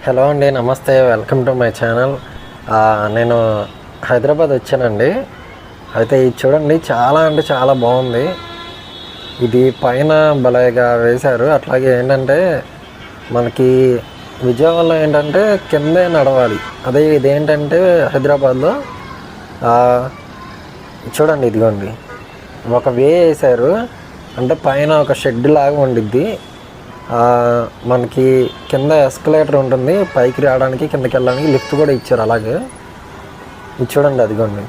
Hello అండి, నమస్తే. Welcome to my channel. నేను హైదరాబాద్ వచ్చానండి. అయితే ఇది చూడండి, చాలా అంటే చాలా బాగుంది. ఇది పైన భలేగా వేశారు. అట్లాగే ఏంటంటే మనకి విజయవాడలో ఏంటంటే కిందే నడవాలి. అదే ఇదేంటంటే హైదరాబాద్లో చూడండి, ఇదిగోండి ఒక వే వేశారు. అంటే పైన ఒక షెడ్ లాగా ఉండిద్ది. మనకి కింద ఎస్కలేటర్ ఉంటుంది, పైకి రావడానికి కిందకి వెళ్ళడానికి లిఫ్ట్ కూడా ఇచ్చారు. అలాగే ఇది చూడండి, అదిగోండి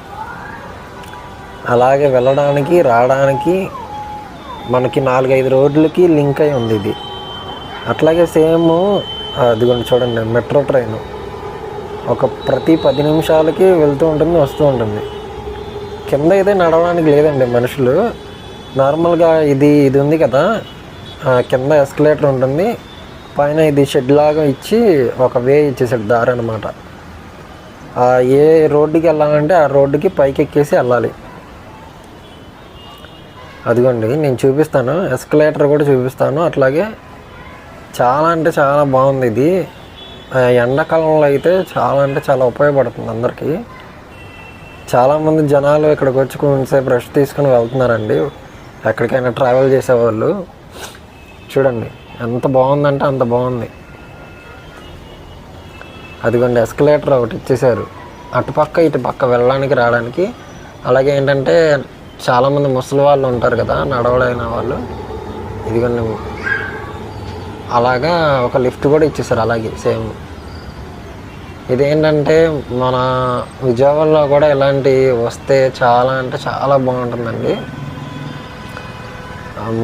అలాగే వెళ్ళడానికి రావడానికి మనకి 4-5 రోడ్లకి లింక్ అయి ఉంది ఇది. అట్లాగే సేమ్ అదిగోండి చూడండి, మెట్రో ట్రైన్ ప్రతి 10 నిమిషాలకి వెళ్తూ ఉంటుంది, వస్తూ ఉంటుంది. కింద అయితే నడవడానికి లేదండి మనుషులు. నార్మల్గా ఇది ఉంది కదా, కింద ఎస్కలేటర్ ఉంటుంది, పైన ఇది షెడ్ లాగా ఇచ్చి ఒక వే ఇచ్చేసాడు, దారి అనమాట. ఏ రోడ్డుకి వెళ్ళాలంటే ఆ రోడ్డుకి పైకి ఎక్కేసి వెళ్ళాలి. అదిగోండి నేను చూపిస్తాను, ఎస్కలేటర్ కూడా చూపిస్తాను. అట్లాగే చాలా అంటే చాలా బాగుంది ఇది. ఎండాకాలంలో అయితే చాలా అంటే చాలా ఉపయోగపడుతుంది అందరికీ. చాలామంది జనాలు ఇక్కడికి వచ్చి కొంచెంసేపు రెస్ట్ తీసుకుని వెళ్తున్నారండి, ఎక్కడికైనా ట్రావెల్ చేసేవాళ్ళు. చూడండి ఎంత బాగుందంటే అంత బాగుంది. అదిగోండి ఎస్కలేటర్ ఒకటి ఇచ్చేసారు, అటుపక్క ఇటుపక్క వెళ్ళడానికి రావడానికి. అలాగే ఏంటంటే చాలామంది ముసలి వాళ్ళు ఉంటారు కదా, నడవలేని వాళ్ళు. ఇదిగోండి అలాగా ఒక లిఫ్ట్ కూడా ఇచ్చేసారు. అలాగే సేమ్ ఇదేంటంటే మన విజయవాడలో కూడా ఇలాంటివి వస్తే చాలా అంటే చాలా బాగుంటుందండి.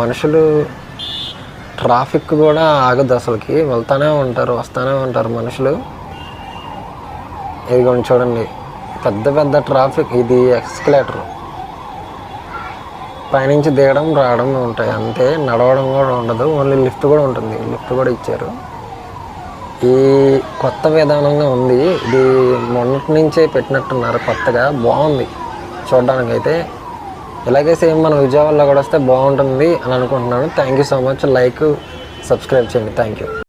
మనుషులు ట్రాఫిక్ కూడా ఆగదు అసలుకి, వెళ్తూనే ఉంటారు, వస్తూనే ఉంటారు మనుషులు. ఇదిగోండి చూడండి, పెద్ద పెద్ద ట్రాఫిక్. ఇది ఎస్కలేటర్, పైనుంచి దిగడం రావడం ఉంటాయి అంతే, నడవడం కూడా ఉండదు. ఓన్లీ లిఫ్ట్ కూడా ఉంటుంది, లిఫ్ట్ కూడా ఇచ్చారు. ఈ కొత్త విధానంగా ఉంది ఇది, మొన్నటి నుంచే పెట్టినట్టున్నారు కొత్తగా. బాగుంది చూడడానికి అయితే. ఇలాగే సేమ్ మన విజయవాడలో కూడా వస్తే బాగుంటుంది అని అనుకుంటున్నాను. Thank you so much. Like, subscribe చేయండి. Thank you.